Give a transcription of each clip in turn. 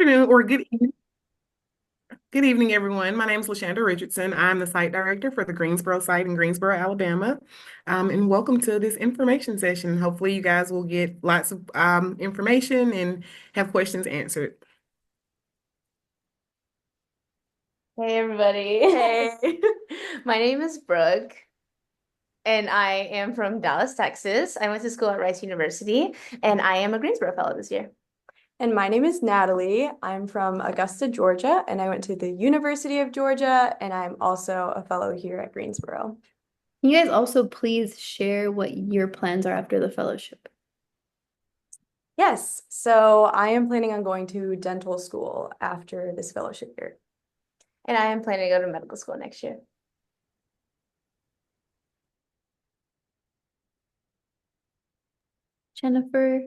afternoon or good evening, everyone. My name is LaShonda Richardson. I'm the site director for the Greensboro site in Greensboro, Alabama. And welcome to this information session. Hopefully, you guys will get lots of information and have questions answered. Hey everybody. Hey. My name is Brooke and I am from Dallas, Texas. I went to school at Rice University and I am a Greensboro Fellow this year. And my name is Natalie. I'm from Augusta, Georgia, and I went to the University of Georgia, and I'm also a fellow here at Greensboro. Can you guys also please share what your plans are after the fellowship? Yes, so I am planning on going to dental school after this fellowship year. And I am planning to go to medical school next year. Jennifer?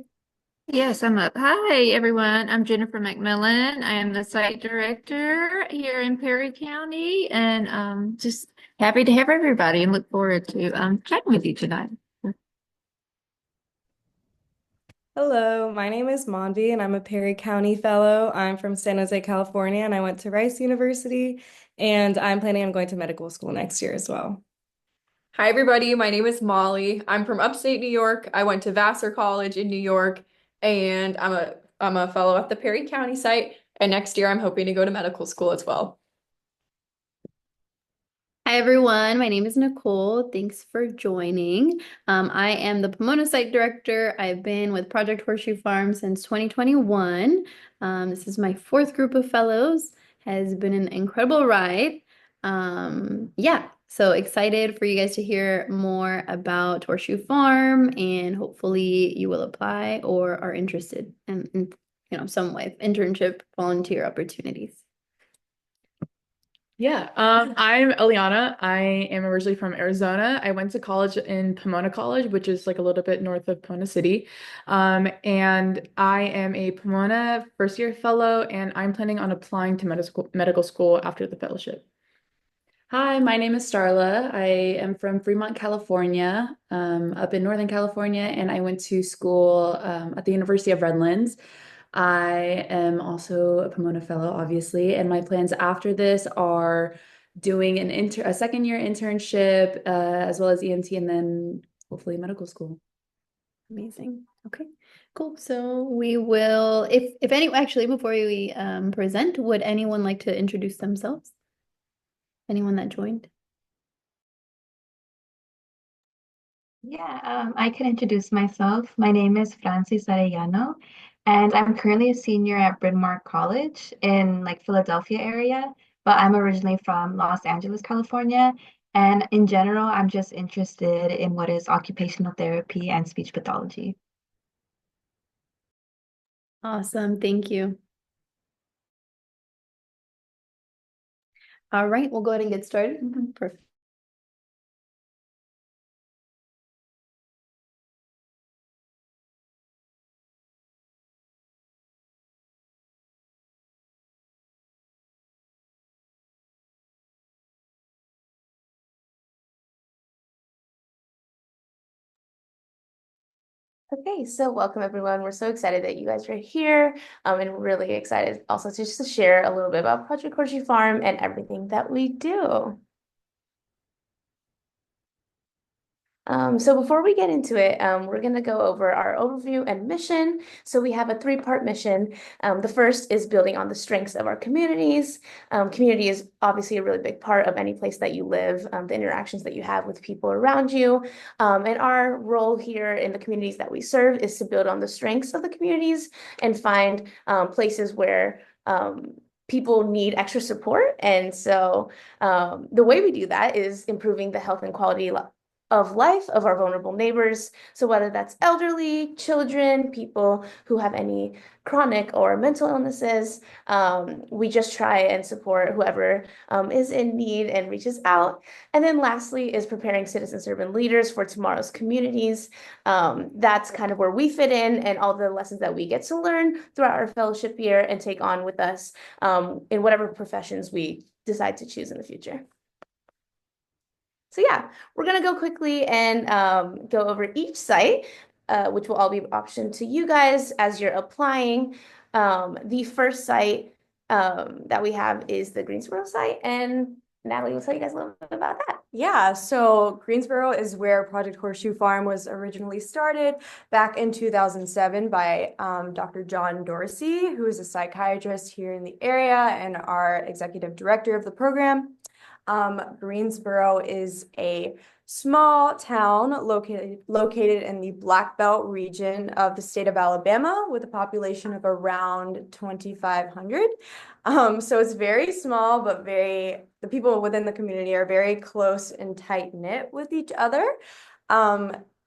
Yes, I'm up. Hi, everyone. I'm Jennifer McMillan. I am the site director here in Perry County, and just happy to have everybody and look forward to chatting with you tonight. Hello, my name is Manvi and I'm a Perry County Fellow. I'm from San Jose, California, and I went to Rice University, and I'm planning on going to medical school next year as well. Hi, everybody. My name is Molly. I'm from upstate New York. I went to Vassar College in New York, and I'm a fellow at the Perry County site. And next year, I'm hoping to go to medical school as well. Hi, everyone. My name is Nicole. Thanks for joining. I am the Pomona site director. I've been with Project Horseshoe Farm since 2021. This is my fourth group of fellows. Has been an incredible ride. Yeah, so excited for you guys to hear more about Horseshoe Farm, and hopefully you will apply or are interested in some way, internship, volunteer opportunities. Yeah, I'm Eliana. I am originally from Arizona. I went to college in Pomona College, which is like a little bit north of Pomona City. And I am a Pomona first year fellow, and I'm planning on applying to medical school after the fellowship. Hi, my name is Starla. I am from Fremont, California, up in Northern California, and I went to school at the University of Redlands. I am also a Pomona Fellow, obviously, and my plans after this are doing a second year internship, as well as EMT, and then hopefully medical school. Amazing. Okay, cool. So we will, if any, actually, before we present, would anyone like to introduce themselves? Anyone that joined? Yeah, I can introduce myself. My name is Francis Arellano, and I'm currently a senior at Bryn Mawr College in like Philadelphia area, but I'm originally from Los Angeles, California. And in general, I'm just interested in what is occupational therapy and speech pathology. Awesome. Thank you. All right, we'll go ahead and get started. Perfect. Okay, so welcome everyone. We're so excited that you guys are here, and really excited also just to share a little bit about Project Horseshoe Farm and everything that we do. So before we get into it, we're going to go over our overview and mission. So we have a three-part mission. The first is building on the strengths of our communities. Community is obviously a really big part of any place that you live, the interactions that you have with people around you. And our role here in the communities that we serve is to build on the strengths of the communities and find places where people need extra support. And so the way we do that is improving the health and quality of life of our vulnerable neighbors. So whether that's elderly, children, people who have any chronic or mental illnesses, we just try and support whoever is in need and reaches out. And then lastly is preparing citizen servant leaders for tomorrow's communities. That's kind of where we fit in and all the lessons that we get to learn throughout our fellowship year and take on with us in whatever professions we decide to choose in the future. So yeah, we're gonna go quickly and go over each site, which will all be option to you guys as you're applying. The first site that we have is the Greensboro site, and Natalie will tell you guys a little bit about that. Yeah, so Greensboro is where Project Horseshoe Farm was originally started back in 2007 by Dr. John Dorsey, who is a psychiatrist here in the area and our executive director of the program. Greensboro is a small town located in the Black Belt region of the state of Alabama with a population of around 2,500. So it's very small, but the people within the community are very close and tight knit with each other.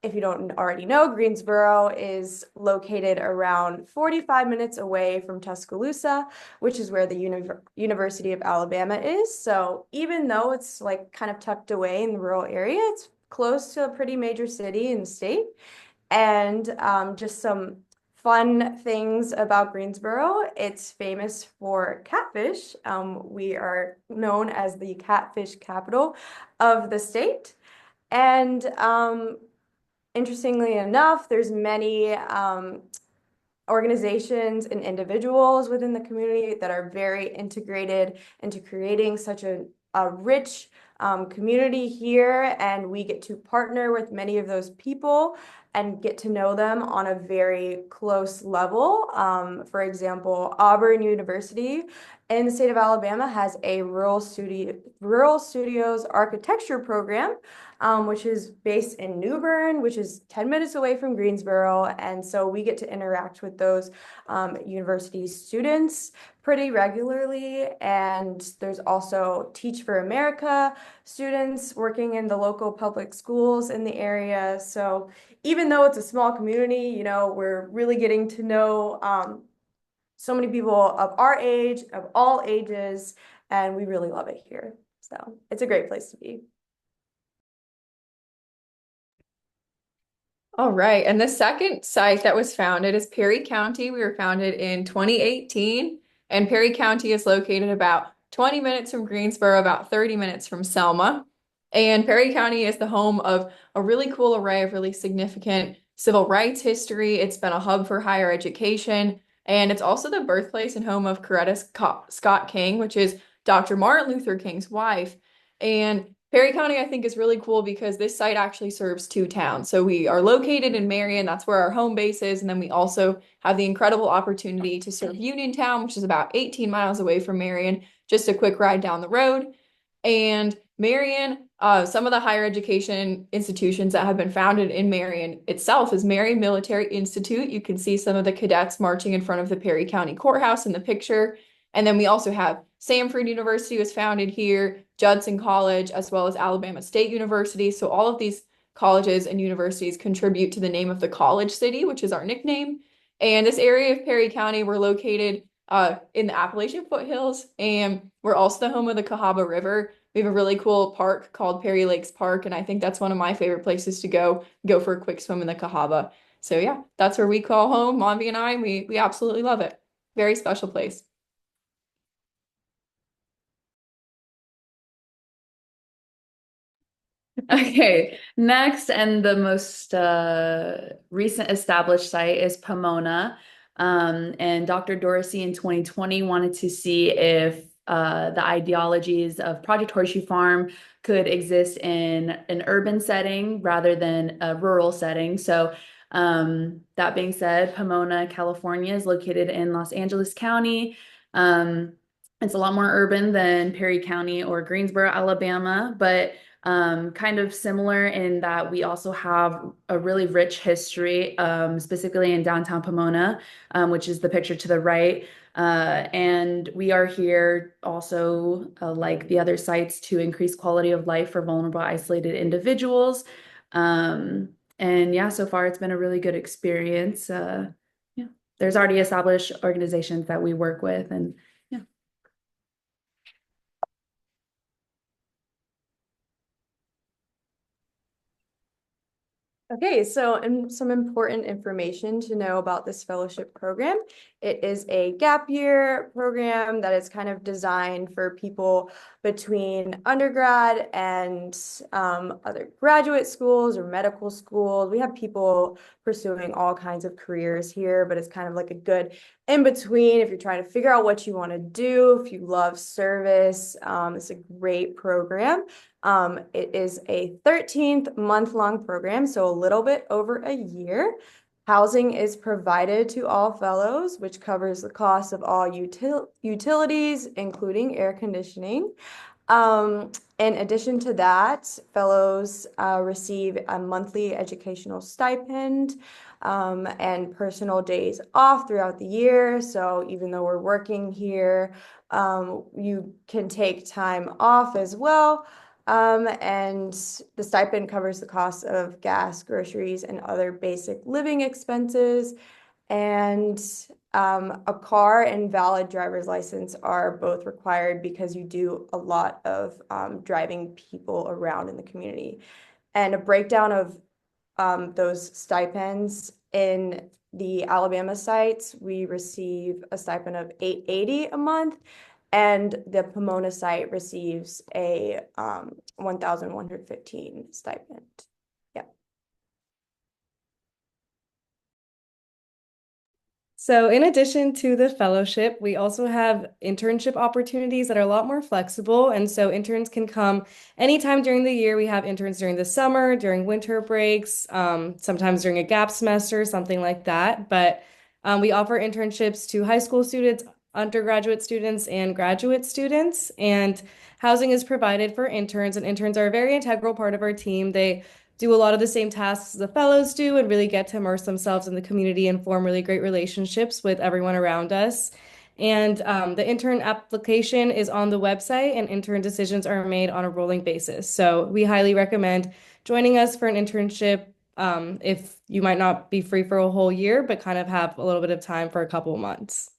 If you don't already know, Greensboro is located around 45 minutes away from Tuscaloosa, which is where the University of Alabama is. So even though it's like kind of tucked away in the rural area, it's close to a pretty major city in the state. And just some fun things about Greensboro. It's famous for catfish. We are known as the catfish capital of the state. And interestingly enough, there's many organizations and individuals within the community that are very integrated into creating such a rich community here, and we get to partner with many of those people and get to know them on a very close level. For example, Auburn University in the state of Alabama has a Rural Studios architecture program, which is based in New Bern, which is 10 minutes away from Greensboro. And so we get to interact with those university students pretty regularly. And there's also Teach for America students working in the local public schools in the area. So even though it's a small community, you know, we're really getting to know so many people of our age, of all ages, and we really love it here. So it's a great place to be. All right. And the second site that was founded is Perry County. We were founded in 2018, and Perry County is located about 20 minutes from Greensboro, about 30 minutes from Selma. And Perry County is the home of a really cool array of really significant civil rights history. It's been a hub for higher education, and it's also the birthplace and home of Coretta Scott King, which is Dr. Martin Luther King's wife. And Perry County, I think, is really cool because this site actually serves two towns. So we are located in Marion, that's where our home base is. And then we also have the incredible opportunity to serve Uniontown, which is about 18 miles away from Marion, just a quick ride down the road. And Marion, some of the higher education institutions that have been founded in Marion itself is Marion Military Institute. You can see some of the cadets marching in front of the Perry County Courthouse in the picture. And then we also have Samford University was founded here, Judson College, as well as Alabama State University. So all of these colleges and universities contribute to the name of the college city, which is our nickname. And this area of Perry County, we're located in the Appalachian foothills, and we're also the home of the Cahaba River. We have a really cool park called Perry Lakes Park, and I think that's one of my favorite places to go for a quick swim in the Cahaba. So yeah, that's where we call home. Mombi and I, we absolutely love it. Very special place. Okay, next and the most recent established site is Pomona. And Dr. Dorsey in 2020 wanted to see if the ideologies of Project Horseshoe Farm could exist in an urban setting rather than a rural setting. So that being said, Pomona, California is located in Los Angeles County. It's a lot more urban than Perry County or Greensboro, Alabama, but kind of similar in that we also have a really rich history, specifically in downtown Pomona, which is the picture to the right. And we are here also, like the other sites, to increase quality of life for vulnerable, isolated individuals. And yeah, so far it's been a really good experience. Yeah, there's already established organizations that we work with, and yeah. Okay, so some important information to know about this fellowship program It is a gap year program that is kind of designed for people between undergrad and other graduate schools or medical schools. We have people pursuing all kinds of careers here, but it's kind of like a good in between if you're trying to figure out what you want to do, if you love service. It's a great program. It is a 13th month-long program, so a little bit over a year. Housing is provided to all fellows, which covers the cost of all utilities, including air conditioning. In addition to that, fellows receive a monthly educational stipend and personal days off throughout the year. So even though we're working here, you can take time off as well. And the stipend covers the cost of gas, groceries, and other basic living expenses. And a car and valid driver's license are both required because you do a lot of driving people around in the community. And a breakdown of those stipends in the Alabama sites, we receive a stipend of $880 a month, and the Pomona site receives a 1,115 stipend. So, in addition to the fellowship, we also have internship opportunities that are a lot more flexible. And so, interns can come anytime during the year. We have interns during the summer, during winter breaks, sometimes during a gap semester, something like that. But we offer internships to high school students, undergraduate students, and graduate students. And housing is provided for interns, and interns are a very integral part of our team. They do a lot of the same tasks the fellows do and really get to immerse themselves in the community and form really great relationships with everyone around us. And the intern application is on the website, and intern decisions are made on a rolling basis. So we highly recommend joining us for an internship if you might not be free for a whole year, but kind of have a little bit of time for a couple of months.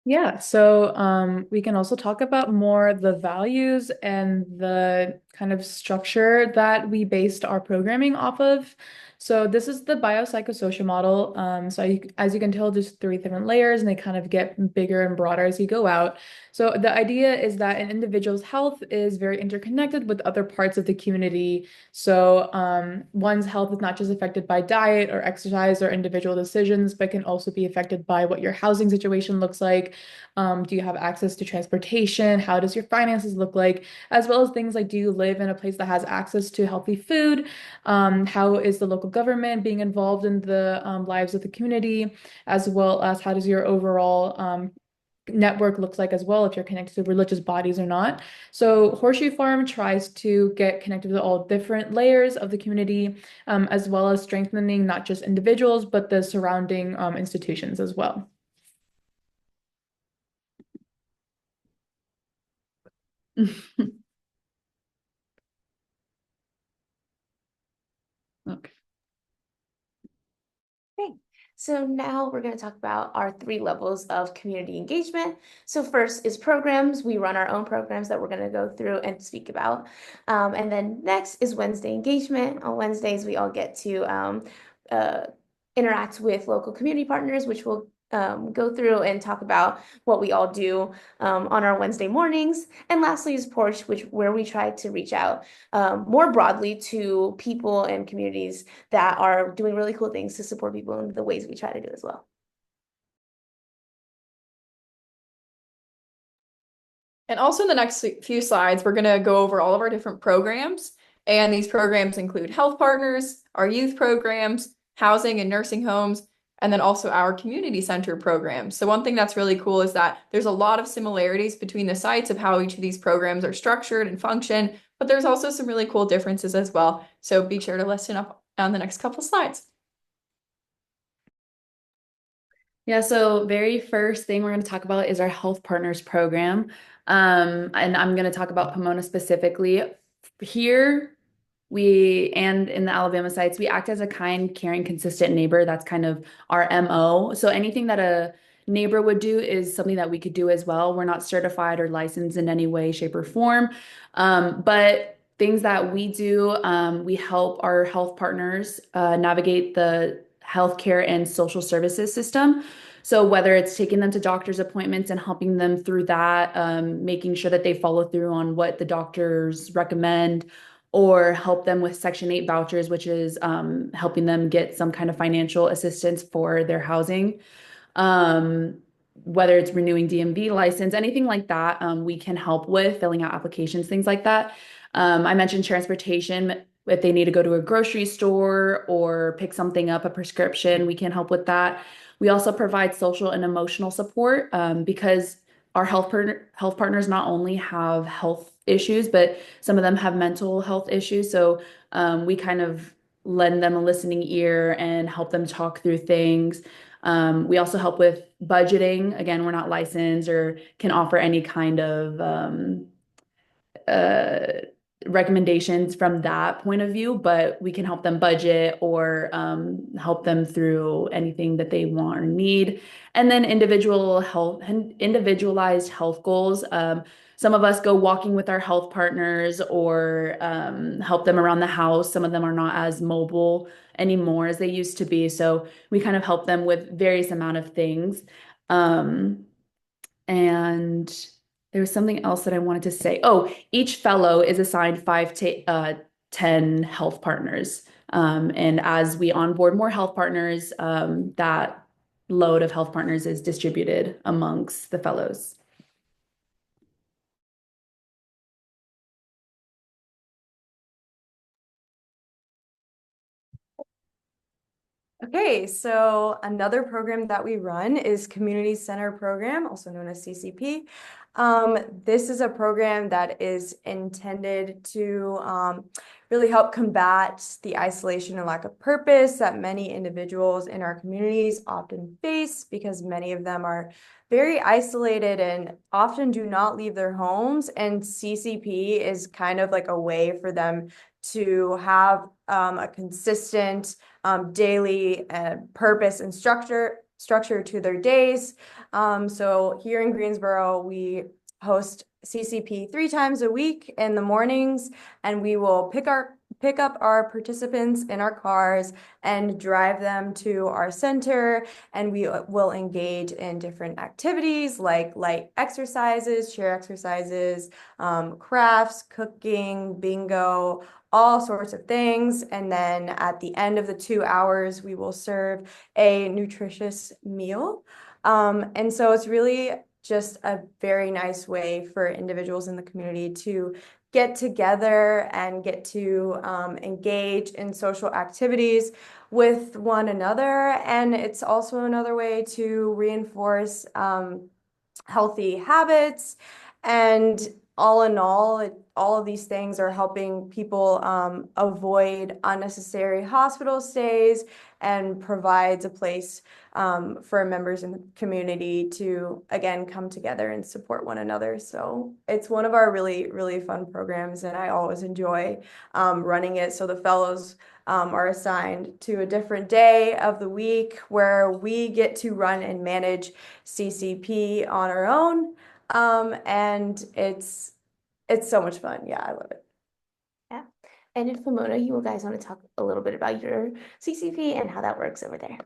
Yeah, so we can also talk about more the values and the kind of structure that we based our programming off of. So this is the biopsychosocial model. As you can tell, there's three different layers and they kind of get bigger and broader as you go out. So the idea is that an individual's health is very interconnected with other parts of the community. So one's health is not just affected by diet or exercise or individual decisions, but can also be affected by what your housing situation looks like. Do you have access to transportation? How does your finances look like? As well as things like, do you live in a place that has access to healthy food? How is the local government being involved in the lives of the community? As well as how does your overall network looks like as well, if you're connected to religious bodies or not. So Horseshoe Farm tries to get connected with all different layers of the community, as well as strengthening not just individuals, but the surrounding institutions as well. Okay. Great. So now we're going to talk about our three levels of community engagement. So first is programs. We run our own programs that we're going to go through and speak about. And then next is Wednesday engagement. On Wednesdays, we all get to interact with local community partners, which we'll go through and talk about what we all do on our Wednesday mornings. And lastly is Porch, where we try to reach out more broadly to people and communities that are doing really cool things to support people in the ways we try to do as well. And also in the next few slides, we're going to go over all of our different programs. And these programs include health partners, our youth programs, housing and nursing homes, and then also our community center programs. So one thing that's really cool is that there's a lot of similarities between the sites of how each of these programs are structured and function, but there's also some really cool differences as well. So be sure to listen up on the next couple slides. Yeah, so very first thing we're going to talk about is our Health Partners program. And I'm going to talk about Pomona specifically. Here, and in the Alabama sites, we act as a kind, caring, consistent neighbor. That's kind of our MO. So anything that a neighbor would do is something that we could do as well. We're not certified or licensed in any way, shape, or form. But things that we do, we help our health partners navigate the healthcare and social services system. So whether it's taking them to doctor's appointments and helping them through that, making sure that they follow through on what the doctors recommend, or help them with Section 8 vouchers, which is helping them get some kind of financial assistance for their housing. Um, Whether it's renewing DMV license, anything like that, we can help with filling out applications, things like that. I mentioned transportation. If they need to go to a grocery store or pick something up, a prescription, we can help with that. We also provide social and emotional support because our health partners not only have health issues, but some of them have mental health issues. So we kind of lend them a listening ear and help them talk through things. We also help with budgeting. Again, we're not licensed or can offer any kind of uh, recommendations from that point of view, but we can help them budget or help them through anything that they want or need. And then individualized health goals. Some of us go walking with our health partners or help them around the house. Some of them are not as mobile anymore as they used to be. So we kind of help them with various amount of things. And there was something else that I wanted to say. Oh, each fellow is assigned 10 health partners. And as we onboard more health partners, that load of health partners is distributed amongst the fellows. Okay, so another program that we run is Community Center Program, also known as CCP. This is a program that is intended to really help combat the isolation and lack of purpose that many individuals in our communities often face, because many of them are very isolated and often do not leave their homes. And CCP is kind of like a way for them to have a consistent daily purpose and structure to their days. So here in Greensboro, we host CCP 3 times a week in the mornings, and we will pick up our participants in our cars and drive them to our center, and we will engage in different activities like light exercises, chair exercises, crafts, cooking, bingo, all sorts of things. And then at the end of the 2 hours, we will serve a nutritious meal. And so it's really just a very nice way for individuals in the community to get together and get to engage in social activities with one another. And it's also another way to reinforce healthy habits. And all in all of these things are helping people avoid unnecessary hospital stays and provides a place for members in the community to, again, come together and support one another. So it's one of our really, really fun programs, and I always enjoy running it. So the fellows are assigned to a different day of the week where we get to run and manage CCP on our own. And it's so much fun. Yeah, I love it. Yeah. And in Pomona, you guys want to talk a little bit about your CCP and how that works over there?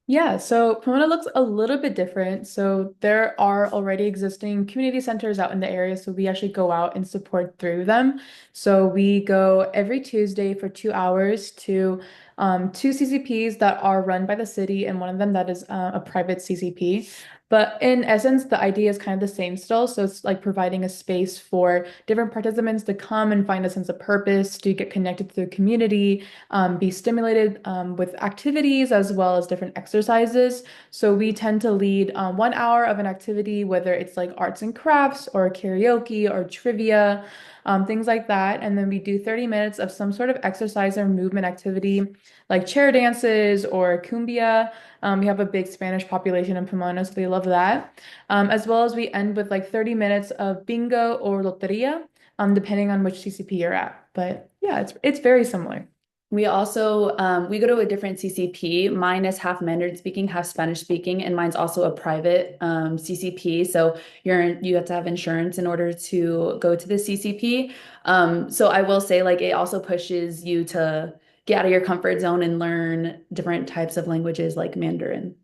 Yeah, so Pomona looks a little bit different. So there are already existing community centers out in the area, so we actually go out and support through them. So we go every Tuesday for 2 hours to two CCPs that are run by the city, and one of them that is a private CCP. But in essence, the idea is kind of the same still. So it's like providing a space for different participants to come and find a sense of purpose, to get connected to the community, be stimulated with activities as well as different exercises. So we tend to lead 1 hour of an activity, whether it's like arts and crafts or karaoke or trivia, things like that. And then we do 30 minutes of some sort of exercise or movement activity like chair dances or cumbia. We have a big Spanish population in Pomona, so they love that. As well as we end with like 30 minutes of bingo or loteria, depending on which CCP you're at. But yeah, it's very similar. We also we go to a different CCP. Mine is half Mandarin speaking, half Spanish speaking, and mine's also a private CCP. So you have to have insurance in order to go to the CCP. So I will say like it also pushes you to get out of your comfort zone and learn different types of languages like Mandarin.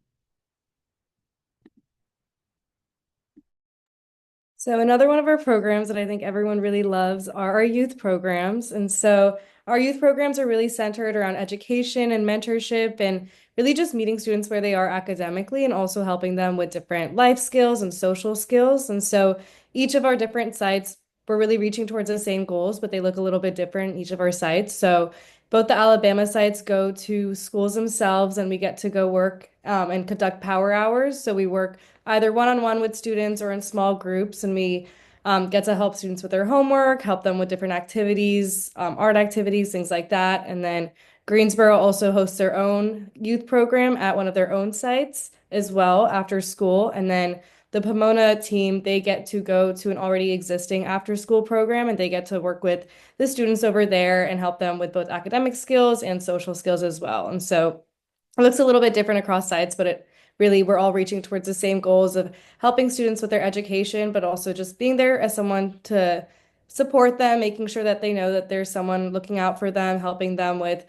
So another one of our programs that I think everyone really loves are our youth programs. And so our youth programs are really centered around education and mentorship and really just meeting students where they are academically and also helping them with different life skills and social skills. And so each of our different sites, we're really reaching towards the same goals, but they look a little bit different in each of our sites. So both the Alabama sites go to schools themselves and we get to go work and conduct power hours. So we work either one-on-one with students or in small groups, and we get to help students with their homework, help them with different activities, art activities, things like that. And then Greensboro also hosts their own youth program at one of their own sites as well after school. And then the Pomona team, they get to go to an already existing after school program and they get to work with the students over there and help them with both academic skills and social skills as well. And so it looks a little bit different across sites, but it really, we're all reaching towards the same goals of helping students with their education, but also just being there as someone to support them, making sure that they know that there's someone looking out for them, helping them with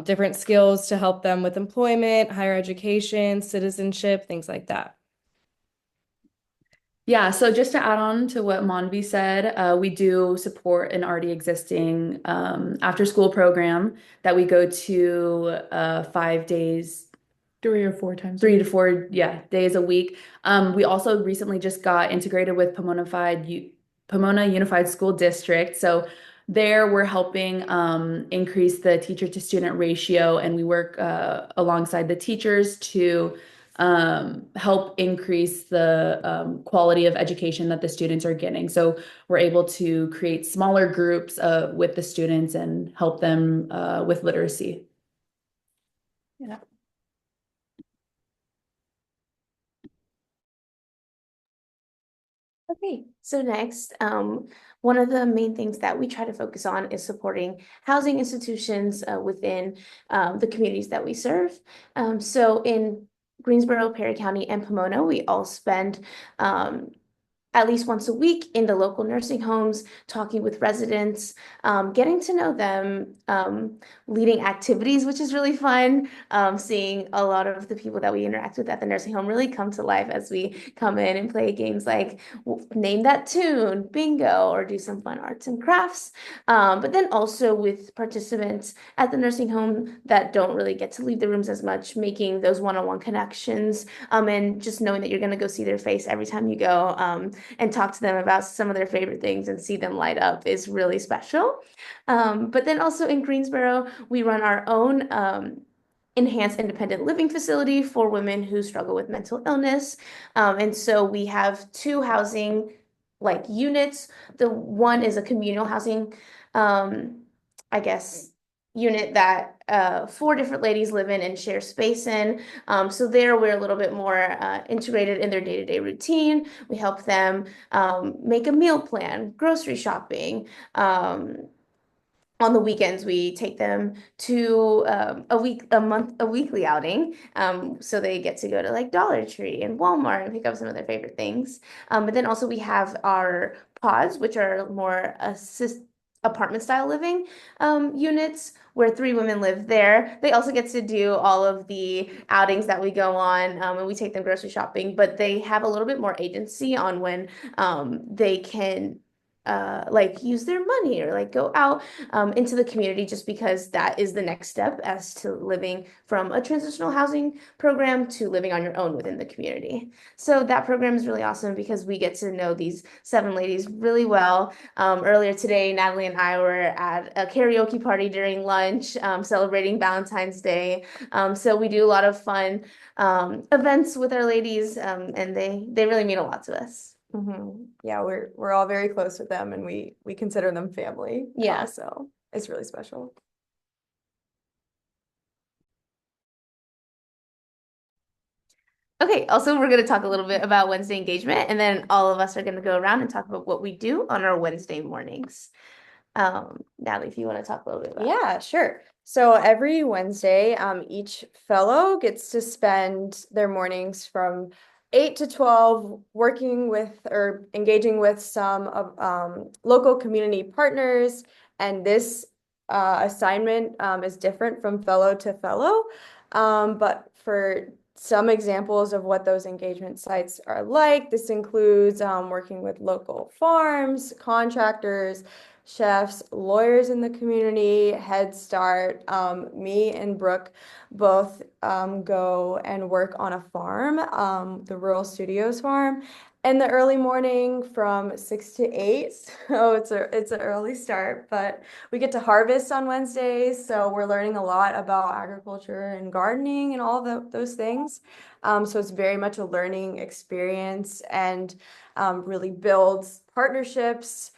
different skills to help them with employment, higher education, citizenship, things like that. Yeah, so just to add on to what Monvi said, we do support an already existing after school program that we go to 5 days 3 or 4 times. 3 to 4, yeah, days a week. We also recently just got integrated with Pomona Unified School District. So there we're helping increase the teacher to student ratio, and we work alongside the teachers to help increase the quality of education that the students are getting. So we're able to create smaller groups with the students and help them with literacy. Yeah. Okay, so next, one of the main things that we try to focus on is supporting housing institutions within the communities that we serve. So in Greensboro, Perry County, and Pomona, we all spend at least once a week in the local nursing homes, talking with residents, getting to know them, leading activities, which is really fun. Seeing a lot of the people that we interact with at the nursing home really come to life as we come in and play games like name that tune, bingo, or do some fun arts and crafts. But then also with participants at the nursing home that don't really get to leave the rooms as much, making those one-on-one connections, and just knowing that you're going to go see their face every time you go. And talk to them about some of their favorite things and see them light up is really special. But then also in Greensboro, we run our own enhanced independent living facility for women who struggle with mental illness. And so we have two housing like units. The one is a communal housing, I guess, unit that 4 different ladies live in and share space in. So there we're a little bit more integrated in their day-to-day routine. We help them make a meal plan, grocery shopping. On the weekends, we take them to a weekly outing. So they get to go to like Dollar Tree and Walmart and pick up some of their favorite things. But then also we have our pods, which are more apartment style living units where 3 women live there. They also get to do all of the outings that we go on, and we take them grocery shopping, but they have a little bit more agency on when they can like use their money or like go out into the community, just because that is the next step as to living from a transitional housing program to living on your own within the community. So that program is really awesome because we get to know these 7 ladies really well. Earlier today, Natalie and I were at a karaoke party during lunch, celebrating Valentine's Day. So we do a lot of fun events with our ladies, and they really mean a lot to us. Yeah, we're all very close with them and we consider them family. Yeah. So it's really special. Okay, also we're going to talk a little bit about Wednesday engagement, and then all of us are going to go around and talk about what we do on our Wednesday mornings. Natalie, if you want to talk a little bit about Yeah, sure. So every Wednesday, each fellow gets to spend their mornings from 8 to 12 working with or engaging with some of local community partners. And this assignment is different from fellow to fellow. But for some examples of what those engagement sites are like, this includes working with local farms, contractors, chefs, lawyers in the community, Head Start. Me and Brooke both go and work on a farm, the Rural Studios farm, in the early morning from 6 to 8. So it's an early start, but we get to harvest on Wednesdays, so we're learning a lot about agriculture and gardening and all those things. So it's very much a learning experience and really builds partnerships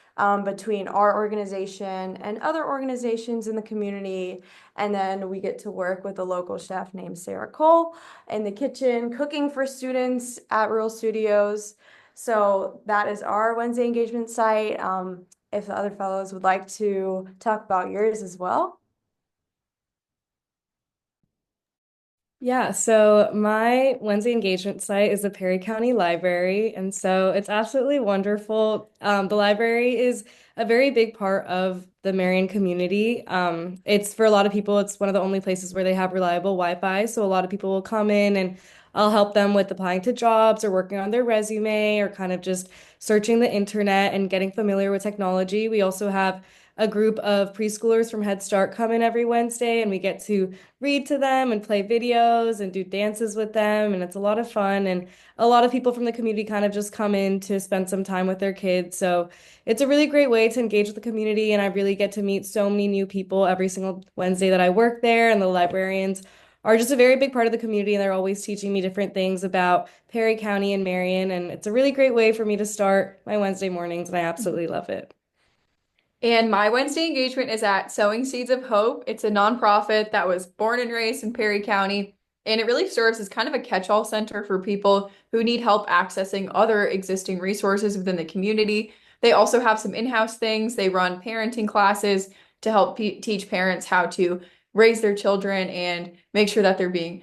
between our organization and other organizations in the community. And then we get to work with a local chef named Sarah Cole in the kitchen, cooking for students at Rural Studios. So that is our Wednesday engagement site. If the other fellows would like to talk about yours as well. Yeah, so my Wednesday engagement site is the Perry County Library, and so it's absolutely wonderful. The library is a very big part of the Marion community. It's for a lot of people, it's one of the only places where they have reliable Wi-Fi, so a lot of people will come in and I'll help them with applying to jobs or working on their resume or kind of just searching the internet and getting familiar with technology. We also have a group of preschoolers from Head Start come in every Wednesday, and we get to read to them and play videos and do dances with them. And it's a lot of fun. And a lot of people from the community kind of just come in to spend some time with their kids. So it's a really great way to engage with the community. And I really get to meet so many new people every single Wednesday that I work there. And the librarians are just a very big part of the community. And they're always teaching me different things about Perry County and Marion. And it's a really great way for me to start my Wednesday mornings. And I absolutely love it. And my Wednesday engagement is at Sowing Seeds of Hope. It's a nonprofit that was born and raised in Perry County, and it really serves as kind of a catch-all center for people who need help accessing other existing resources within the community. They also have some in-house things. They run parenting classes to help teach parents how to raise their children and make sure that they're being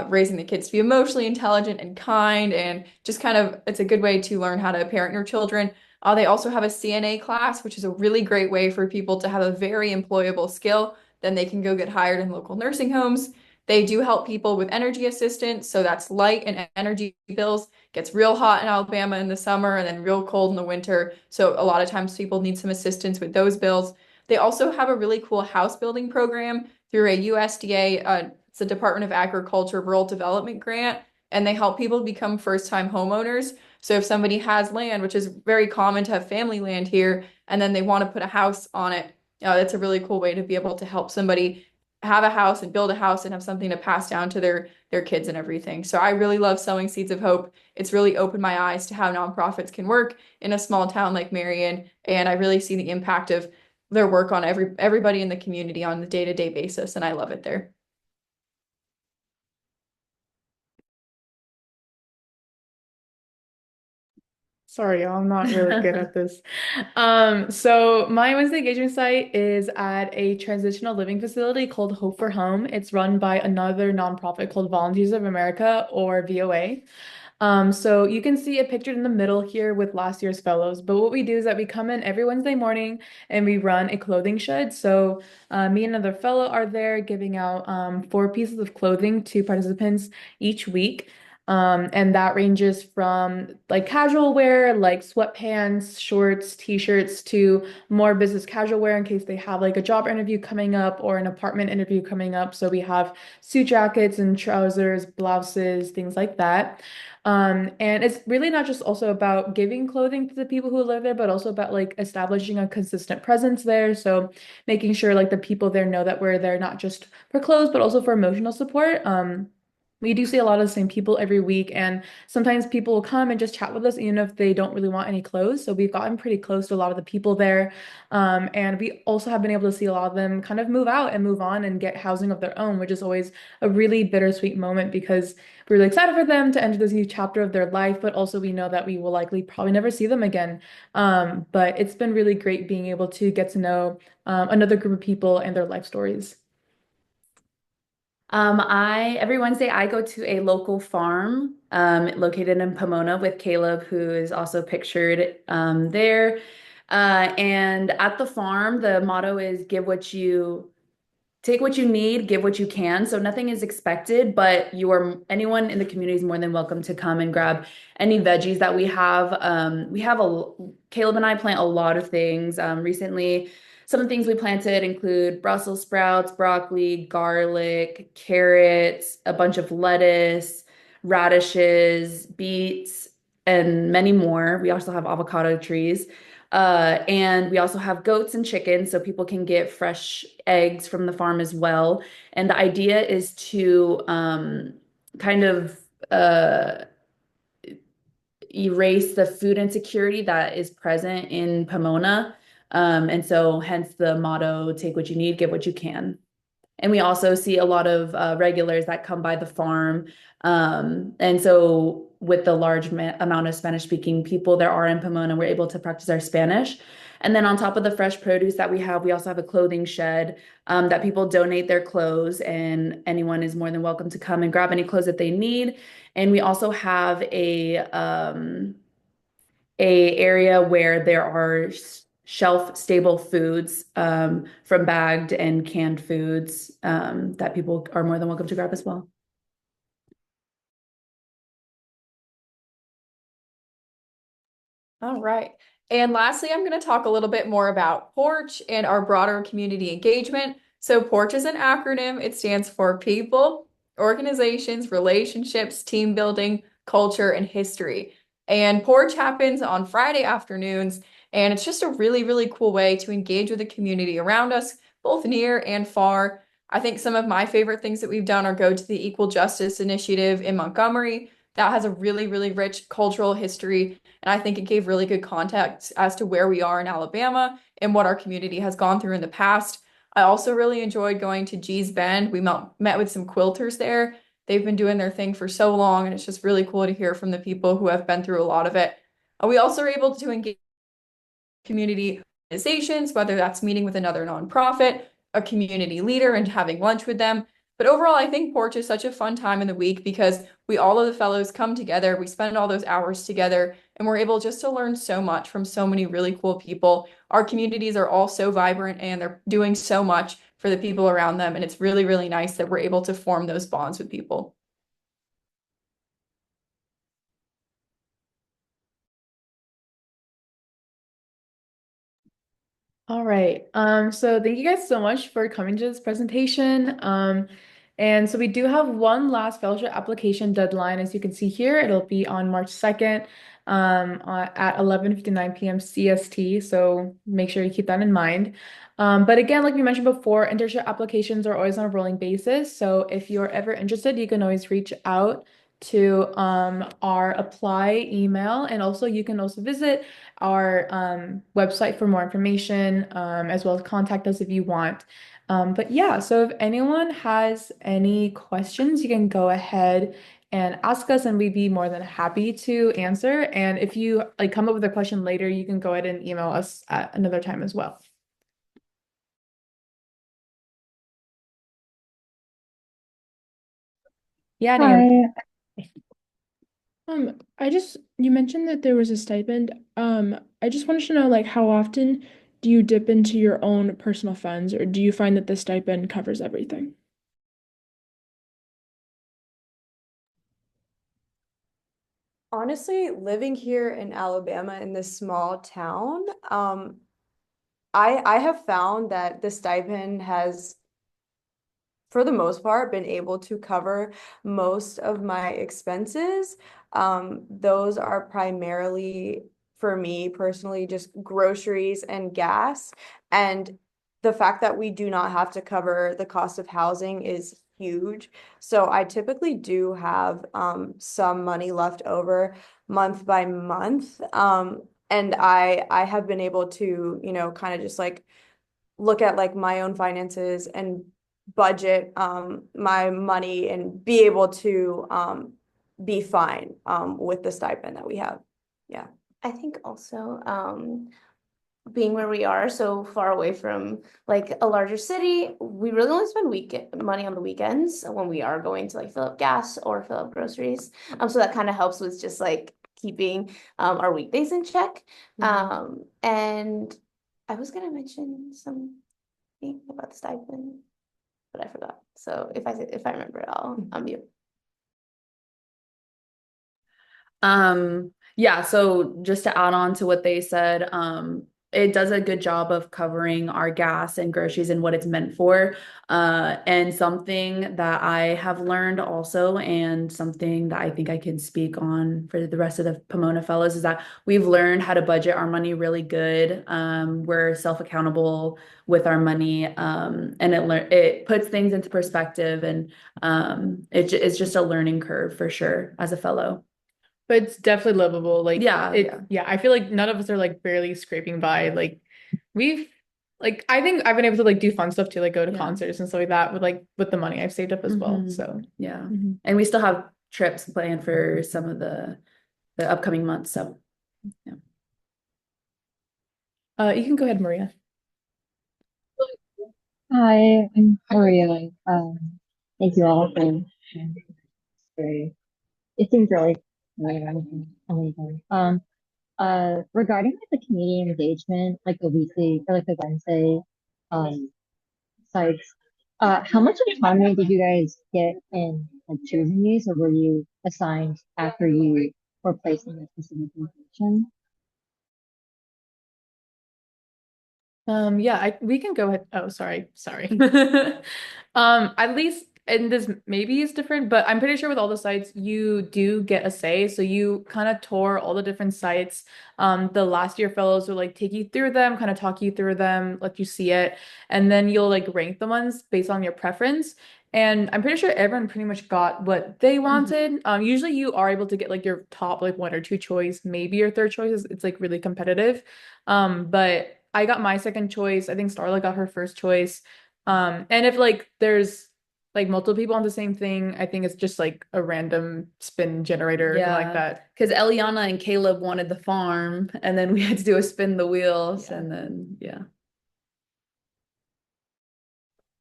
raising the kids to be emotionally intelligent and kind, and just kind of it's a good way to learn how to parent your children. They also have a CNA class, which is a really great way for people to have a very employable skill. Then they can go get hired in local nursing homes. They do help people with energy assistance, so that's light and energy bills. Gets real hot in Alabama in the summer and then real cold in the winter. So a lot of times people need some assistance with those bills. They also have a really cool house building program through a USDA, it's the Department of Agriculture Rural Development grant, and they help people become first-time homeowners. So if somebody has land, which is very common to have family land here, and then they want to put a house on it, that's a really cool way to be able to help somebody have a house and build a house and have something to pass down to their kids and everything. So I really love Sowing Seeds of Hope. It's really opened my eyes to how nonprofits can work in a small town like Marion, and I really see the impact of their work on everybody in the community on a day-to-day basis, and I love it there. Sorry, y'all, I'm not really good at this. So my Wednesday engagement site is at a transitional living facility called Hope for Home. It's run by another nonprofit called Volunteers of America, or VOA. So you can see it pictured in the middle here with last year's fellows. But what we do is that we come in every Wednesday morning and we run a clothing shed. So me and another fellow are there giving out 4 pieces of clothing to participants each week. And that ranges from like casual wear, like sweatpants, shorts, t-shirts, to more business casual wear in case they have like a job interview coming up or an apartment interview coming up. So we have suit jackets and trousers, blouses, things like that. And it's really not just also about giving clothing to the people who live there, but also about like establishing a consistent presence there. So making sure like the people there know that we're there not just for clothes, but also for emotional support. We do see a lot of the same people every week, and sometimes people will come and just chat with us, even if they don't really want any clothes. So we've gotten pretty close to a lot of the people there. And we also have been able to see a lot of them kind of move out and move on and get housing of their own, which is always a really bittersweet moment because we're really excited for them to enter this new chapter of their life, but also we know that we will likely probably never see them again. But it's been really great being able to get to know another group of people and their life stories. Every Wednesday I go to a local farm located in Pomona with Caleb, who is also pictured there. And at the farm, the motto is give what you take what you need, give what you can. So nothing is expected, but anyone in the community is more than welcome to come and grab any veggies that we have. Caleb and I plant a lot of things. Recently, some of the things we planted include Brussels sprouts, broccoli, garlic, carrots, a bunch of lettuce, radishes, beets, and many more. We also have avocado trees. And we also have goats and chickens, so people can get fresh eggs from the farm as well. And the idea is to kind of erase the food insecurity that is present in Pomona. And so hence the motto, take what you need, give what you can. And we also see a lot of regulars that come by the farm. And so with the large amount of Spanish speaking people there are in Pomona, we're able to practice our Spanish. And then on top of the fresh produce that we also have a clothing shed that people donate their clothes, and anyone is more than welcome to come and grab any clothes that they need. And we also have a area where there are shelf stable foods from bagged and canned foods that people are more than welcome to grab as well. All right. And lastly, I'm going to talk a little bit more about Porch and our broader community engagement. So Porch is an acronym. It stands for people, organizations, relationships, team building, culture, and history. And Porch happens on Friday afternoons, and it's just a really, really cool way to engage with the community around us, both near and far. I think some of my favorite things that we've done are go to the Equal Justice Initiative in Montgomery. That has a really, really rich cultural history, and I think it gave really good context as to where we are in Alabama and what our community has gone through in the past. I also really enjoyed going to Gee's Bend. We met with some quilters there. They've been doing their thing for so long, and it's just really cool to hear from the people who have been through a lot of it. We also are able to engage community organizations, whether that's meeting with another nonprofit, a community leader, and having lunch with them. But overall, I think Porch is such a fun time in the week because all of the fellows come together, we spend all those hours together, and we're able just to learn so much from so many really cool people. Our communities are all so vibrant and they're doing so much for the people around them. And it's really, really nice that we're able to form those bonds with people. All right. So thank you guys so much for coming to this presentation. And so we do have one last fellowship application deadline. As you can see here, it'll be on March 2nd, at 11:59 p.m. CST. So make sure you keep that in mind. But again, like we mentioned before, internship applications are always on a rolling basis. So if you're ever interested, you can always reach out to our apply email, and also you can also visit our website for more information, as well as contact us if you want. But yeah, so if anyone has any questions, you can go ahead and ask us, and we'd be more than happy to answer. And if you like come up with a question later, you can go ahead and email us at another time as well. Yeah, Naomi. Hi. You mentioned that there was a stipend. I just wanted to know, like, how often do you dip into your own personal funds, or do you find that the stipend covers everything? Honestly, living here in Alabama in this small town, I have found that the stipend has, for the most part, been able to cover most of my expenses. Those are primarily, for me personally, just groceries and gas. And the fact that we do not have to cover the cost of housing is huge. So I typically do have some money left over month by month. And I have been able to, kind of just like look at like my own finances and budget my money and be able to be fine with the stipend that we have. Yeah. I think also being where we are so far away from like a larger city, we really only spend money on the weekends when we are going to like fill up gas or fill up groceries. So that kind of helps with just like keeping our weekdays in check. And I was gonna mention something about the stipend, but I forgot. So if I remember it, I'll mute. Yeah, so just to add on to what they said, it does a good job of covering our gas and groceries and what it's meant for. And something that I have learned also, and something that I think I can speak on for the rest of the Pomona Fellows, is that we've learned how to budget our money really good. We're self-accountable with our money, and it puts things into perspective, and it's just a learning curve for sure as a fellow. But it's definitely livable. Like Yeah. yeah, I feel like none of us are like barely scraping by. Like we've like I think I've been able to like do fun stuff too, like go to concerts and stuff like that with the money I've saved up as well. So yeah. And we still have trips planned for some of the upcoming months. So yeah. You can go ahead, Maria. Hi, I'm Maria. Thank you all for very. It seems really amazing. Regarding like the community engagement, like the weekly or like the Wednesday, um, sites, how much autonomy did you guys get in like choosing these, or were you assigned after you were placed in a specific location? Yeah, we can go ahead. Oh, sorry. At least, and this maybe is different, but I'm pretty sure with all the sites you do get a say. So you kind of tour all the different sites. The last year fellows will like take you through them, kind of talk you through them, let you see it, and then you'll like rank the ones based on your preference. And I'm pretty sure everyone pretty much got what they wanted. Usually you are able to get like your top like one or two choice, maybe your third choice. It's like really competitive. But I got my second choice. I think Starla got her first choice. And if like there's like multiple people on the same thing, I think it's just like a random spin generator or something like that. Because Eliana and Caleb wanted the farm, and then we had to do a spin the wheels, and then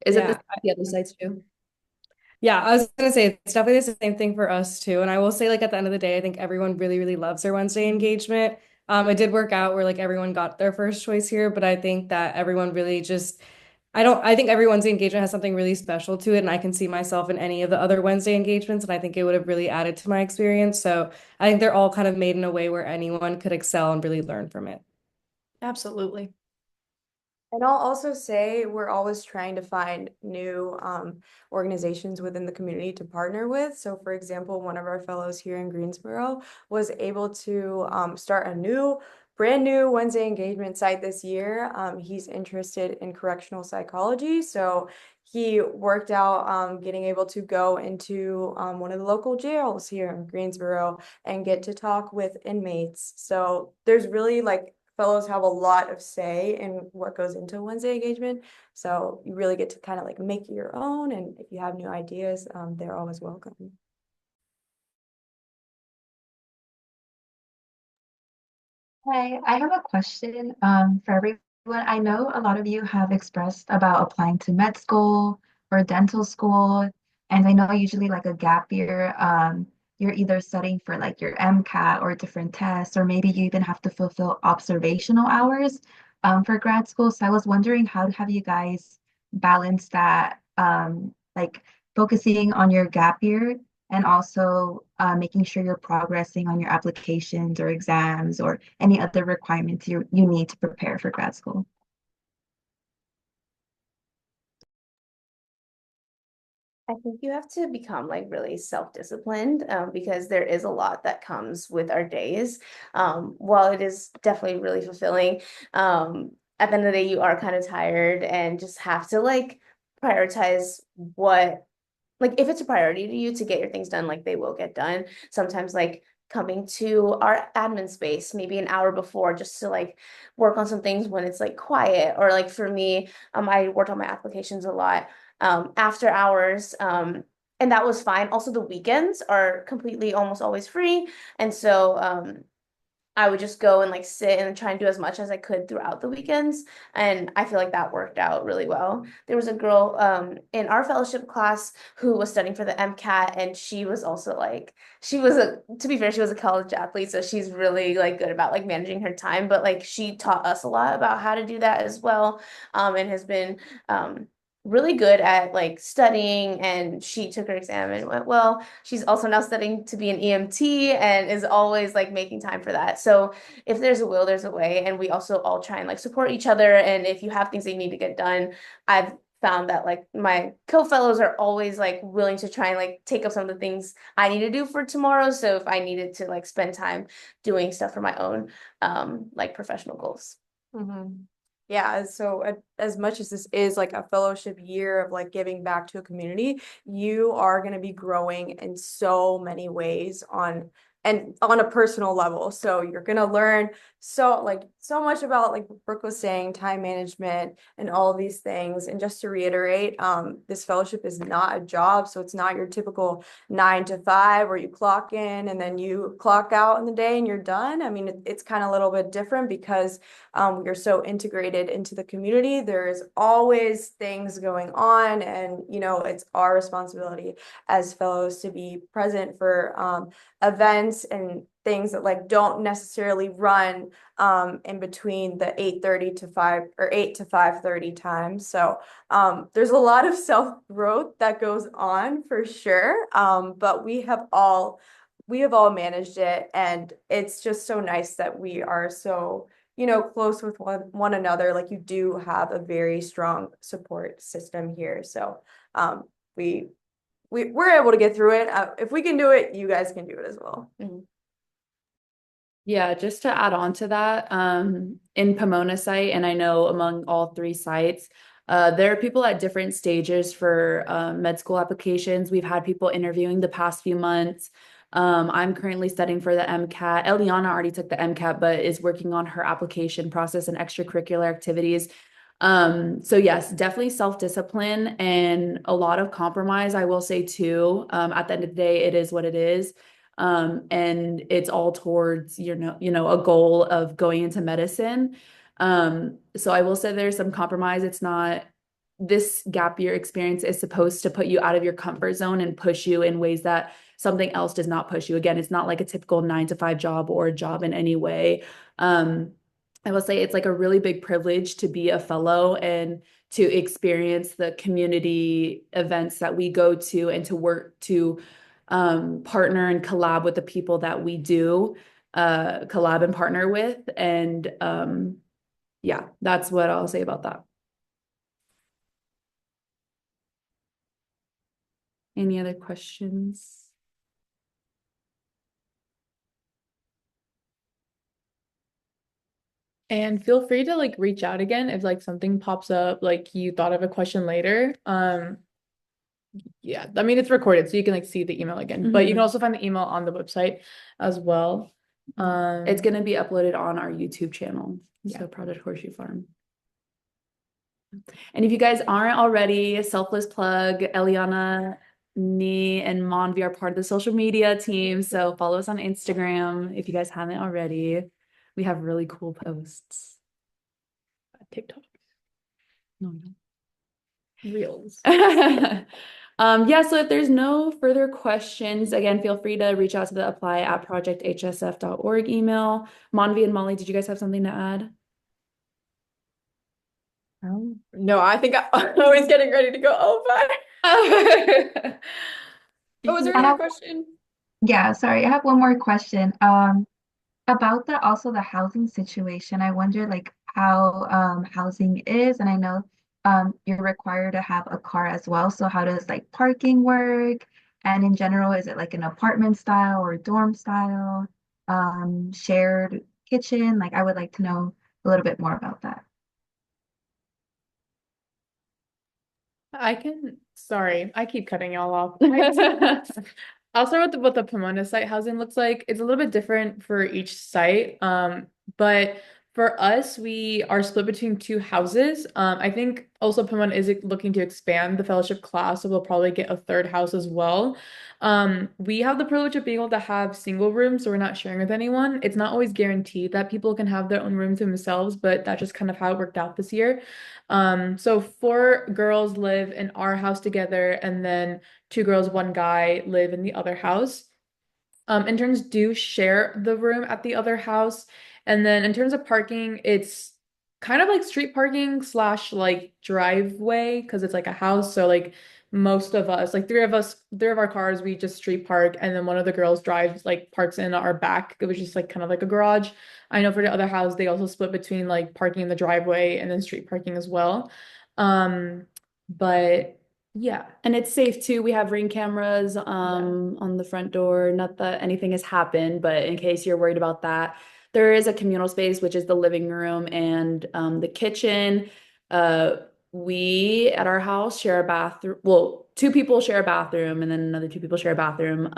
Is it the other sites too? Yeah, I was gonna say it's definitely the same thing for us too. And I will say, like at the end of the day, I think everyone really, really loves their Wednesday engagement. It did work out where like everyone got their first choice here, but I think that everyone really just I think every Wednesday engagement has something really special to it, and I can see myself in any of the other Wednesday engagements, and I think it would have really added to my experience. So I think they're all kind of made in a way where anyone could excel and really learn from it. Absolutely. And I'll also say we're always trying to find new organizations within the community to partner with. So, for example, one of our fellows here in Greensboro was able to start a brand new Wednesday engagement site this year. He's interested in correctional psychology. So he worked out getting able to go into one of the local jails here in Greensboro and get to talk with inmates. So there's really like fellows have a lot of say in what goes into Wednesday engagement. So you really get to kind of like make it your own. And if you have new ideas, they're always welcome. Hi, I have a question for everyone. I know a lot of you have expressed about applying to med school or dental school, and I know usually like a gap year, you're either studying for like your MCAT or different tests, or maybe you even have to fulfill observational hours for grad school. So I was wondering, how have you guys balance that, like focusing on your gap year and also making sure you're progressing on your applications or exams or any other requirements you need to prepare for grad school. I think you have to become like really self-disciplined because there is a lot that comes with our days. While it is definitely really fulfilling, at the end of the day, you are kind of tired and just have to like prioritize what, like if it's a priority to you to get your things done, like they will get done. Sometimes like coming to our admin space maybe an hour before just to like work on some things when it's like quiet, or like for me, I worked on my applications a lot after hours. And that was fine. Also, the weekends are completely almost always free. And so I would just go and like sit and try and do as much as I could throughout the weekends. And I feel like that worked out really well. There was a girl in our fellowship class who was studying for the MCAT, and she was also like, she was a, to be fair, she was a college athlete, so she's really like good about like managing her time, but like she taught us a lot about how to do that as well, and has been really good at like studying, and she took her exam and went well. She's also now studying to be an EMT and is always like making time for that. So if there's a will, there's a way. And we also all try and like support each other. And if you have things that you need to get done, I've found that like my co-fellows are always like willing to try and like take up some of the things I need to do for tomorrow. So if I needed to like spend time doing stuff for my own like professional goals. Mhm. Yeah, so as much as this is like a fellowship year of like giving back to a community, you are going to be growing in so many ways on a personal level. So you're going to learn so much about, like Brooke was saying, time management and all of these things. And just to reiterate, this fellowship is not a job, so it's not your typical 9 to 5 where you clock in and then you clock out in the day and you're done. I mean, it's kind of a little bit different because we are so integrated into the community. There's always things going on, and it's our responsibility as fellows to be present for events and things that like don't necessarily run in between the 8:30 to 5 or 8 to 5:30 time. So there's a lot of self-growth that goes on for sure. But we have all managed it, and it's just so nice that we are so close with one another. Like, you do have a very strong support system here. So we we're able to get through it. If we can do it, you guys can do it as well. Yeah, just to add on to that, in Pomona site, and I know among all three sites, there are people at different stages for med school applications. We've had people interviewing the past few months. I'm currently studying for the MCAT. Eliana already took the MCAT, but is working on her application process and extracurricular activities. So yes, definitely self-discipline and a lot of compromise, I will say too. At the end of the day, it is what it is. And it's all towards, a goal of going into medicine. So I will say there's some compromise. It's not, this gap year experience is supposed to put you out of your comfort zone and push you in ways that something else does not push you. Again, it's not like a typical 9 to 5 job or a job in any way. I will say it's like a really big privilege to be a fellow and to experience the community events that we go to and to work to partner and collab with the people that we do collab and partner with. And yeah, that's what I'll say about that. Any other questions? And feel free to like reach out again if like something pops up, like you thought of a question later. Yeah, I mean it's recorded, so you can like see the email again, but you can also find the email on the website as well. It's going to be uploaded on our YouTube channel. Yeah. So Project Horseshoe Farm. And if you guys aren't already, a selfless plug, Eliana, me, and Monvi are part of the social media team. So follow us on Instagram if you guys haven't already. We have really cool posts. TikTok. No, Reels. Yeah, so if there's no further questions, again, feel free to reach out to the apply@projecthsf.org email. Monvi and Molly, did you guys have something to add? No, I think I was getting ready to go over. Oh, was there another question? Yeah, sorry, I have one more question. About the housing situation, I wonder like how housing is, and I know you're required to have a car as well. So how does like parking work? And in general, is it like an apartment style or dorm style? Shared kitchen? Like I would like to know a little bit more about that. Sorry, I keep cutting y'all off. I'll start with what the Pomona site housing looks like. It's a little bit different for each site. But For us, we are split between two houses. I think also Pomona is looking to expand the fellowship class, so we'll probably get a third house as well. We have the privilege of being able to have single rooms, so we're not sharing with anyone. It's not always guaranteed that people can have their own rooms themselves, but that's just kind of how it worked out this year. So four girls live in our house together, and then two girls, one guy live in the other house. Interns do share the room at the other house. And then in terms of parking, it's kind of like street parking slash like driveway because it's like a house. So like most of us, like three of our cars, we just street park, and then one of the girls drives like parks in our back. It was just like kind of like a garage. I know for the other house, they also split between like parking in the driveway and then street parking as well. Um, but yeah. And it's safe too. We have ring cameras on the front door. Not that anything has happened, but in case you're worried about that, there is a communal space, which is the living room and the kitchen. Uh, we at our house share a bathroom. Well, two people share a bathroom, and then another two people share a bathroom.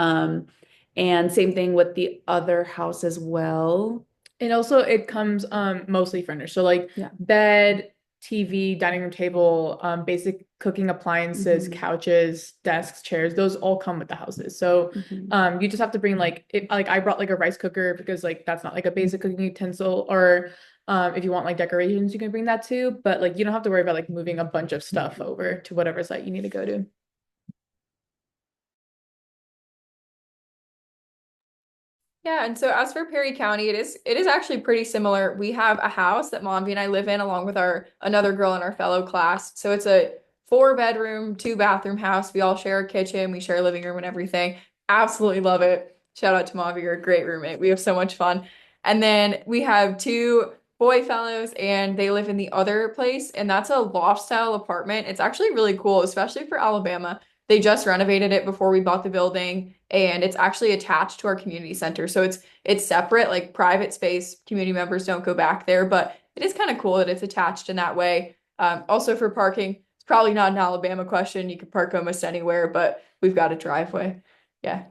And same thing with the other house as well. And also it comes mostly furnished. So like Yeah. bed, TV, dining room table, basic cooking appliances, couches, desks, chairs, those all come with the houses. So you just have to bring like I brought like a rice cooker because like that's not like a basic cooking utensil, or if you want like decorations, you can bring that too. But like you don't have to worry about like moving a bunch of stuff over to whatever site you need to go to. Yeah, and so as for Perry County, it is actually pretty similar. We have a house that Mombi and I live in along with our another girl in our fellow class. So it's a 4 bedroom, 2 bathroom house. We all share a kitchen, we share a living room and everything. Absolutely love it. Shout out to Mombi, you're a great roommate. We have so much fun. And then we have two boy fellows and they live in the other place, and that's a loft style apartment. It's actually really cool, especially for Alabama. They just renovated it before we bought the building, and it's actually attached to our community center. So it's separate, like private space. Community members don't go back there, but it is kind of cool that it's attached in that way. Also for parking, it's probably not an Alabama question. You can park almost anywhere, but we've got a driveway. Yeah.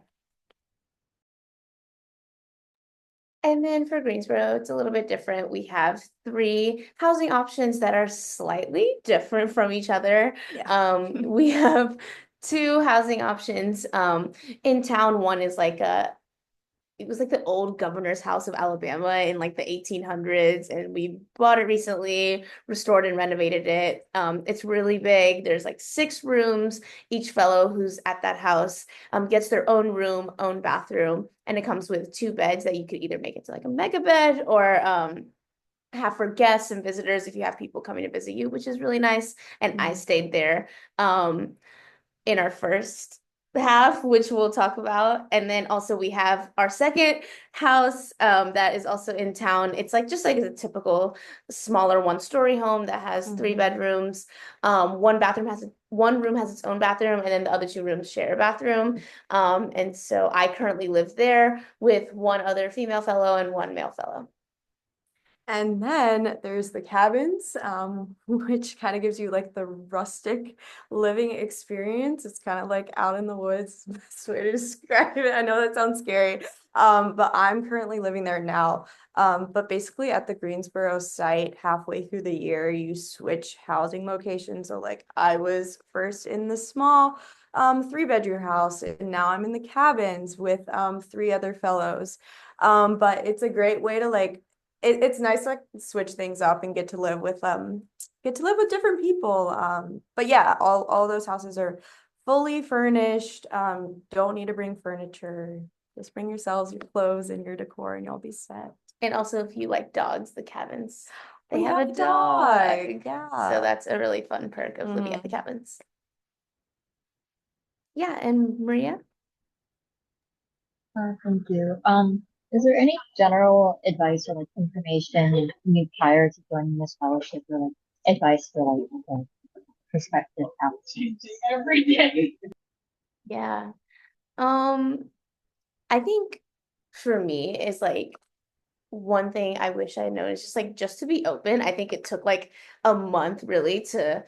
And then for Greensboro, it's a little bit different. We have three housing options that are slightly different from each other. We have two housing options in town. One is like it was like the old governor's house of Alabama in like the 1800s, and we bought it recently, restored and renovated it. It's really big. There's like 6 rooms. Each fellow who's at that house gets their own room, own bathroom, and it comes with 2 beds that you could either make into like a mega bed or have for guests and visitors if you have people coming to visit you, which is really nice. And I stayed there in our first half, which we'll talk about. And then also we have our second house that is also in town. It's like just like a typical smaller 1-story home that has 3 bedrooms. One room has its own bathroom, and then the other 2 rooms share a bathroom. And so I currently live there with one other female fellow and one male fellow. And then there's the cabins, which kind of gives you like the rustic living experience. It's kind of like out in the woods, best way to describe it. I know that sounds scary, but I'm currently living there now. But basically at the Greensboro site, halfway through the year, you switch housing locations. So like I was first in the small 3-bedroom house, and now I'm in the cabins with 3 other fellows. But it's a great way to like it's nice to like switch things up and get to live with different people. But yeah, all those houses are fully furnished. Don't need to bring furniture. Just bring yourselves your clothes and your decor and you'll be set. And also if you like dogs, the cabins, they We have a a dog. Yeah. So that's a really fun perk of living at the cabins. Yeah, and Maria? Thank you. Is there any general advice or like information you need prior to joining this fellowship, or like advice for like prospective applicants? Yeah. I think for me is like one thing I wish I known is just to be open. I think it took like a month really to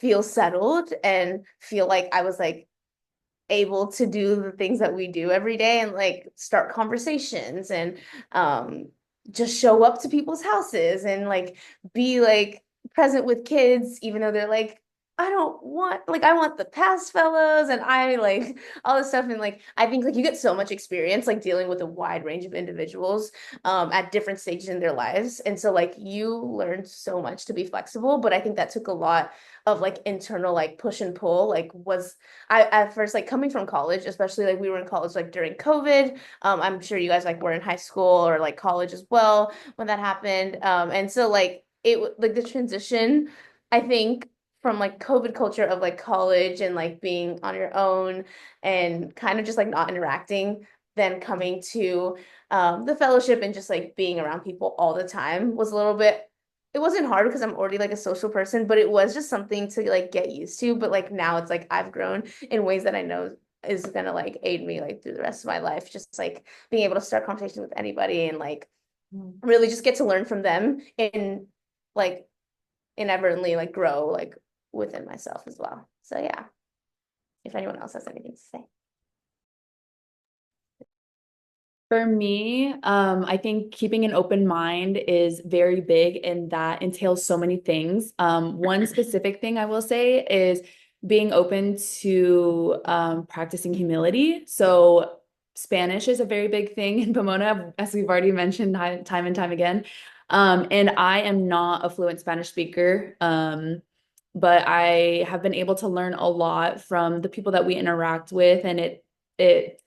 feel settled and feel like I was like able to do the things that we do every day and like start conversations and just show up to people's houses and like be like present with kids, even though they're like, I don't want, like, I want the pass fellows and I like all this stuff. And like, I think like you get so much experience like dealing with a wide range of individuals at different stages in their lives. And so like you learned so much to be flexible, but I think that took a lot of like internal like push and pull. Like was I at first like coming from college, especially like we were in college like during COVID. I'm sure you guys like were in high school or like college as well when that happened. And so like like the transition, I think from like COVID culture of like college and like being on your own and kind of just like not interacting, then coming to the fellowship and just like being around people all the time was a little bit, it wasn't hard because I'm already like a social person, but it was just something to like get used to. But like now it's like I've grown in ways that I know is gonna like aid me like through the rest of my life. Just like being able to start conversations with anybody and like really just get to learn from them and like inadvertently like grow like within myself as well. So yeah, if anyone else has anything to say. For me, I think keeping an open mind is very big and that entails so many things. One specific thing I will say is being open to practicing humility. So Spanish is a very big thing in Pomona, as we've already mentioned time and time again. And I am not a fluent Spanish speaker. But I have been able to learn a lot from the people that we interact with, and it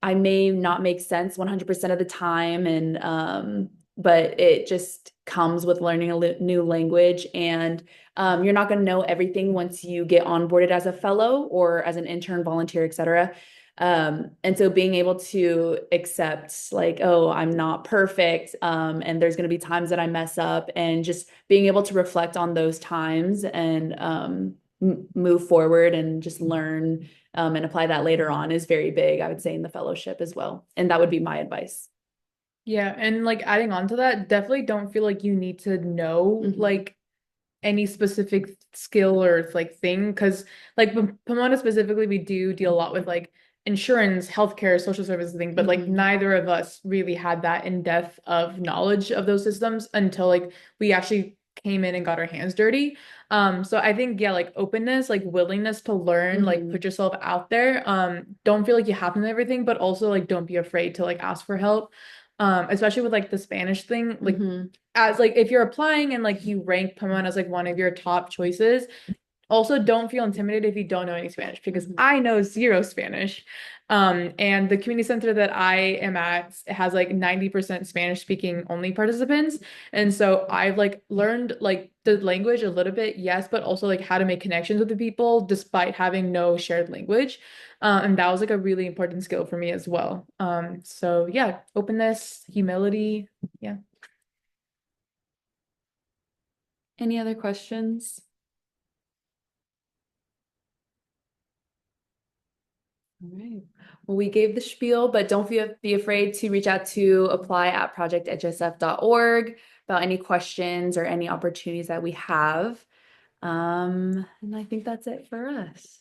I may not make sense 100% of the time, and but it just comes with learning a new language, and you're not going to know everything once you get onboarded as a fellow or as an intern, volunteer, etc. And so being able to accept like, oh, I'm not perfect, and there's going to be times that I mess up, and just being able to reflect on those times and move forward and just learn and apply that later on is very big, I would say, in the fellowship as well. And that would be my advice. Yeah, and like adding on to that, definitely don't feel like you need to know like any specific skill or like thing because like Pomona specifically, we do deal a lot with like insurance, healthcare, social services thing, but like neither of us really had that in depth of knowledge of those systems until like we actually came in and got our hands dirty. So I think yeah, like openness, like willingness to learn, like put yourself out there. Don't feel like you have to know everything, but also like don't be afraid to like ask for help. Especially with like the Spanish thing, like as like if you're applying and like you rank Pomona as like one of your top choices, also don't feel intimidated if you don't know any Spanish because I know zero Spanish. And the community center that I am at has like 90% Spanish speaking only participants. And so I've like learned like the language a little bit, yes, but also like how to make connections with the people despite having no shared language. And that was like a really important skill for me as well. So yeah, openness, humility, yeah. Any other questions? All right. Well, we gave the spiel, but don't be afraid to reach out to apply at projecthsf.org about any questions or any opportunities that we have. And I think that's it for us.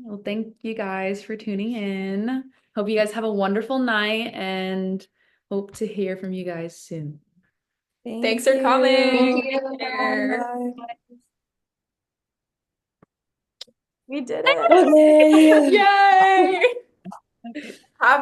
Well, thank you guys for tuning in. Hope you guys have a wonderful night and hope to hear from you guys soon. Thanks for coming. Bye. We did it. Okay. Yay! Happy